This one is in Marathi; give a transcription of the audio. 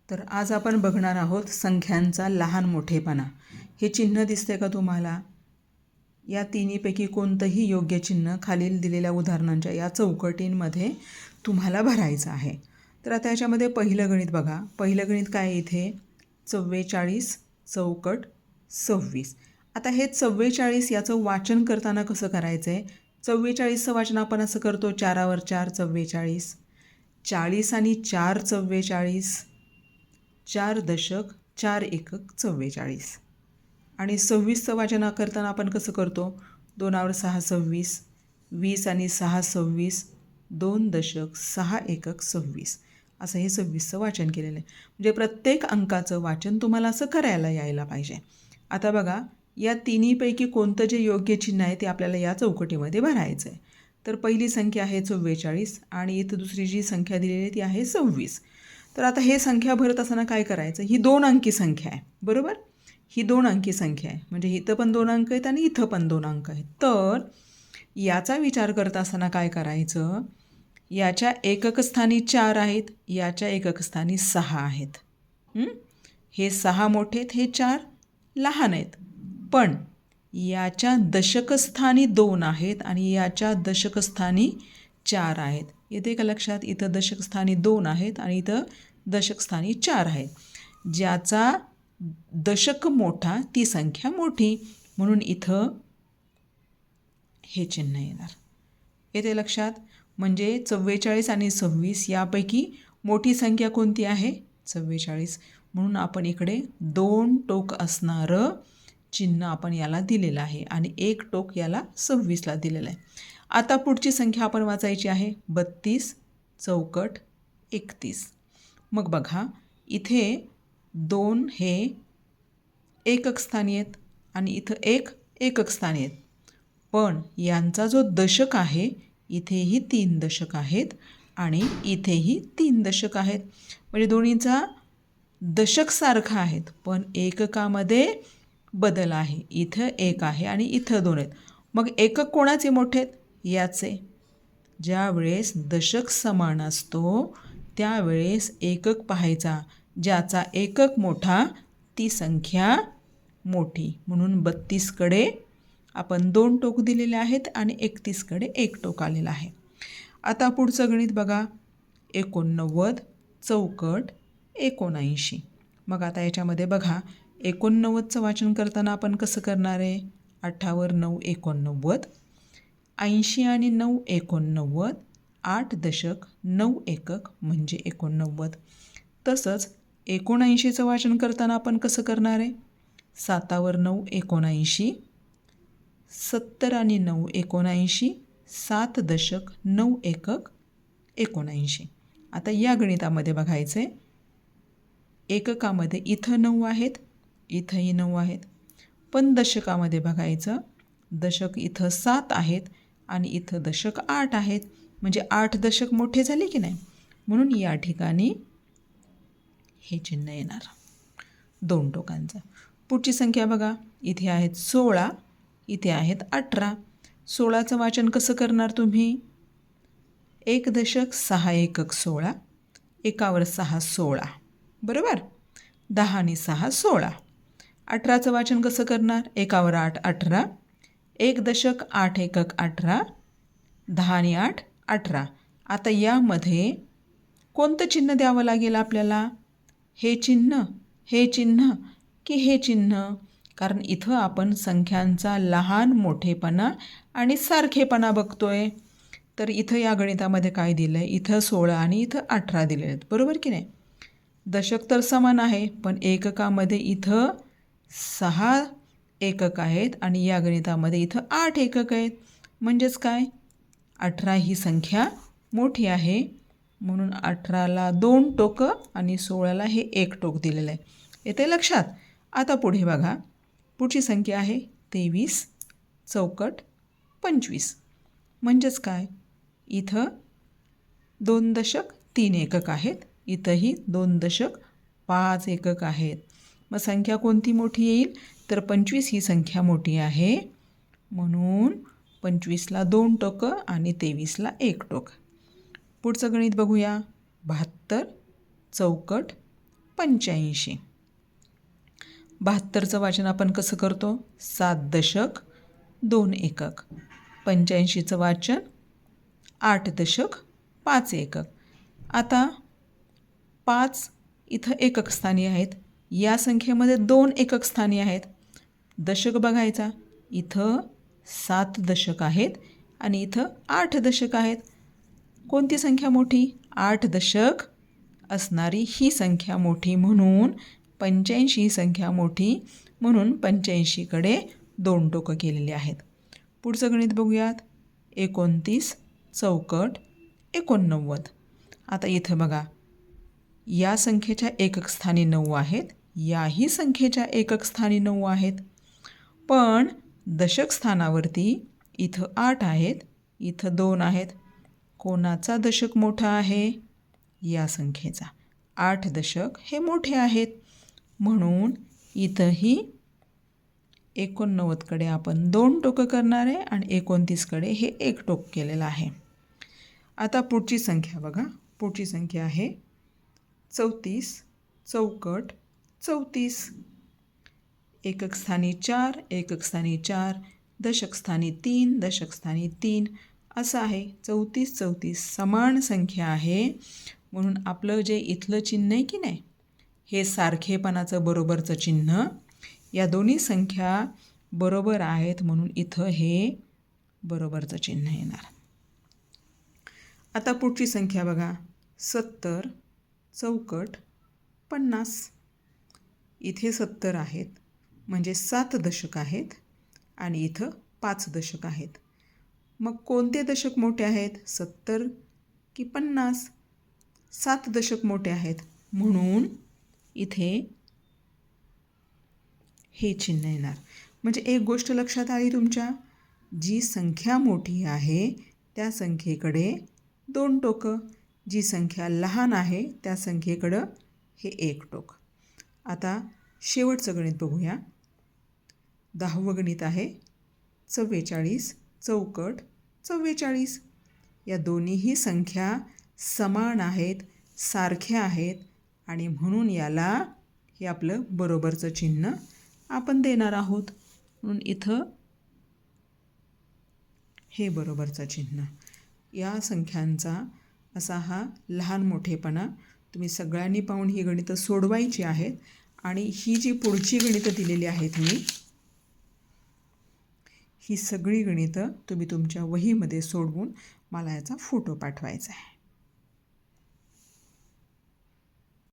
तर आज आपण बघणार आहोत संख्यांचा लहान मोठेपणा. हे चिन्ह दिसते का तुम्हाला? या तिन्हीपैकी कोणतंही योग्य चिन्ह खालील दिलेल्या उदाहरणांच्या या चौकटींमध्ये तुम्हाला भरायचं आहे. तर आता याच्यामध्ये पहिलं गणित बघा. पहिलं गणित काय आहे इथे? 44 चौकट 26. आता हे 44 याचं वाचन करताना कसं करायचं आहे? 44चं वाचन आपण असं करतो, 4 4 44, 40 आणि 4 44, 4 दशक 4 एकक 44. आणि 26चं वाचन करताना आपण कसं करतो? 2 6 26, 20 आणि 6 26, 2 दशक 6 एकक 26. असं हे 26चं वाचन केलेलं आहे. म्हणजे प्रत्येक अंकाचं वाचन तुम्हाला असं करायला यायला पाहिजे. आता बघा, या तिन्हीपैकी कोणतं जे योग्य चिन्ह आहे ते आपल्याला या चौकटीमध्ये भरायचं आहे. तर पहिली संख्या आहे 44 आणि इथं दुसरी जी संख्या दिलेली आहे ती आहे 26. तर आता हे संख्या भरत असताना काय करायचं? ही 2 अंकी संख्या आहे, बरोबर? ही 2 अंकी संख्या आहे, म्हणजे इथं पण 2 अंक आहेत आणि इथं पण 2 अंक आहेत. तर याचा विचार करत असताना काय करायचं? याच्या एकक स्थानी 4 आहेत, याच्या एकक स्थानी 6 आहेत. हे 6 मोठे आहेत, हे 4 लहान आहेत. पण याच्या दशकस्थानी 2 आहेत आणि याच्या दशकस्थानी 4 आहेत. येते का लक्षात? इथं दशकस्थानी 2 आहेत आणि इथं दशकस्थानी 4 आहेत. ज्याचा दशक मोठा ती संख्या मोठी, म्हणून इथं हे चिन्ह येणार. येते लक्षात? म्हणजे 44 आणि 26 यापैकी मोठी संख्या कोणती आहे? 44. म्हणून आपण इकडे 2 टोक असणारं चिन्ह आपण याला दिलेलं आहे आणि 1 टोक याला 26ला दिलेलं आहे. आता पुढची संख्या आपण वाचायची आहे 32 चौकट 31. मग बघा, इथे 2 हे एकक स्थानी आहेत आणि इथं 1 एकक स्थानी आहेत. पण यांचा जो दशक आहे, इथेही 3 दशक आहेत आणि इथेही 3 दशक आहेत. म्हणजे दोन्हीचा दशक सारखा आहेत, पण एककामध्ये बदल आहे. इथं 1 आहे आणि इथं 2 आहेत. मग एकक कोणाचे मोठे आहेत? याचे. ज्या वेळेस दशक समान असतो त्यावेळेस एकक पाहायचा. ज्याचा एकक मोठा ती संख्या मोठी. म्हणून 32कडे आपण 2 टोक दिलेले आहेत आणि 31कडे 1 टोक आलेलं आहे. आता पुढचं गणित बघा. 89 चौकट 79. मग आता याच्यामध्ये बघा, 89चं वाचन करताना आपण कसं करणार आहे? 8 9 89, 80 आणि 9 89, 8 दशक 9 एकक म्हणजे 89. तसंच 79चं वाचन करताना आपण कसं करणार आहे? 7 9 79, 70 आणि 9 79, 7 दशक 9 एकक 79. आता या गणितामध्ये बघायचं आहे, एककामध्ये इथं 9 आहेत, इथंही 9 आहेत. पण दशकामध्ये बघायचं, दशक इथं 7 आहेत आणि इथं दशक 8 आहेत. म्हणजे 8 दशक मोठे झाले की नाही? म्हणून या ठिकाणी हे चिन्ह येणार 2 टोकांचं. पुढची संख्या बघा, इथे आहेत 16, इथे आहेत 18. 16चं वाचन कसं करणार तुम्ही? 1 दशक 6 एकक 16, 1 6 16, बरोबर? 10 आणि 6 16. 18चं वाचन कसं करणार? 1 8 18, 1 दशक 8 एकक 18, 10 आणि 8 18. आता यामध्ये कोणतं चिन्ह द्यावं लागेल आपल्याला? हे चिन्ह, हे चिन्ह की हे चिन्ह? कारण इथं आपण संख्यांचा लहान मोठेपणा आणि सारखेपणा बघतोय. तर इथं या गणितामध्ये काय दिलं आहे? इथं 16 आणि इथं 18 दिले आहेत, बरोबर की नाही? दशक तर समान आहे, पण एककामध्ये इथं 6 एकक आहेत आणि या गणितामध्ये इथं 8 एकक आहेत. म्हणजेच काय? 18 ही संख्या मोठी आहे, म्हणून 18ला 2 टोकं आणि 16ला हे 1 टोक दिलेलं आहे. येते लक्षात? आता पुढे बघा, पुढची संख्या आहे 23 चौकट 25. म्हणजेच काय? इथं 2 दशक 3 एकक आहेत, इथंही 2 दशक 5 एकक आहेत. मग संख्या कोणती मोठी येईल? तर 25 ही संख्या मोठी आहे, म्हणून 25ला 2 टोकं आणि 23ला 1 टोक. पुढचं गणित बघूया. 72 चौकट 85. 72चं वाचन आपण कसं करतो? 7 दशक 2 एकक. 85चं वाचन 8 दशक 5 एकक. आता 5 इथं एकक स्थानी आहेत. या संख्येमध्ये 2 एकक स्थानी आहेत. दशक बघायचा. इथं 7 दशक आहेत आणि इथं 8 दशक आहेत. कोणती संख्या मोठी? 8 दशक असणारी ही संख्या मोठी, म्हणून 85 ही संख्या मोठी, म्हणून 85कडे 2 टोकं केलेली आहेत. पुढचं गणित बघूयात. 29 चौकट 89. आता इथं बघा, या संख्येच्या एकक स्थानी 9 आहेत, याही संख्येच्या एकक स्थानी 9 आहेत, पण दशक स्थानावरती इथं 8 आहेत, इथं 2 आहेत. कोणाचा दशक मोठा आहे? या संख्येचा. 8 दशक हे मोठे आहेत, म्हणून इथंही 89कडे आपण 2 टोकं करणार आहे आणि 29कडे हे 1 टोक केलेलं आहे. आता पुढची संख्या बघा. पुढची संख्या आहे 34 चौकट 34. एकक स्थानी 4, एकक स्थानी 4, दशक स्थानी 3, दशक स्थानी 3 असं आहे. 34 34 समान संख्या आहे, म्हणून आपलं जे इथलं चिन्ह आहे की नाही, हे सारखेपणाचं बरोबरचं चिन्ह. या दोन्ही संख्या बरोबर आहेत, म्हणून इथं हे बरोबरचं चिन्ह येणार. आता पुढची संख्या बघा. 70 चौकट 50. इथे 70 आहेत, म्हणजे 7 दशक आहेत आणि इथं 5 दशक आहेत. मग कोणते दशक मोठे आहेत? 70 की 50? 7 दशक मोठे आहेत, म्हणून इथे हे चिन्ह येणार. म्हणजे एक गोष्ट लक्षात आली तुमच्या, जी संख्या मोठी आहे त्या संख्येकडे 2 टोकं, जी संख्या लहान आहे त्या संख्येकडं हे 1 टोक. आता शेवटचं गणित बघूया. 10वं गणित आहे 44 चौकट 44. या दोन्हीही संख्या समान आहेत, सारख्या आहेत आणि म्हणून याला हे आपलं बरोबरचं चिन्ह आपण देणार आहोत. म्हणून इथं हे बरोबरचं चिन्ह. या संख्यांचा असा हा लहान मोठेपणा तुम्ही सगळ्यांनी पाहून ही गणितं सोडवायची आहेत. आणि ही जी पुढची गणितं दिलेली आहेत ही सगळी गणितं तुम्ही तुमच्या वहीमध्ये सोडवून मला याचा फोटो पाठवायचा आहे.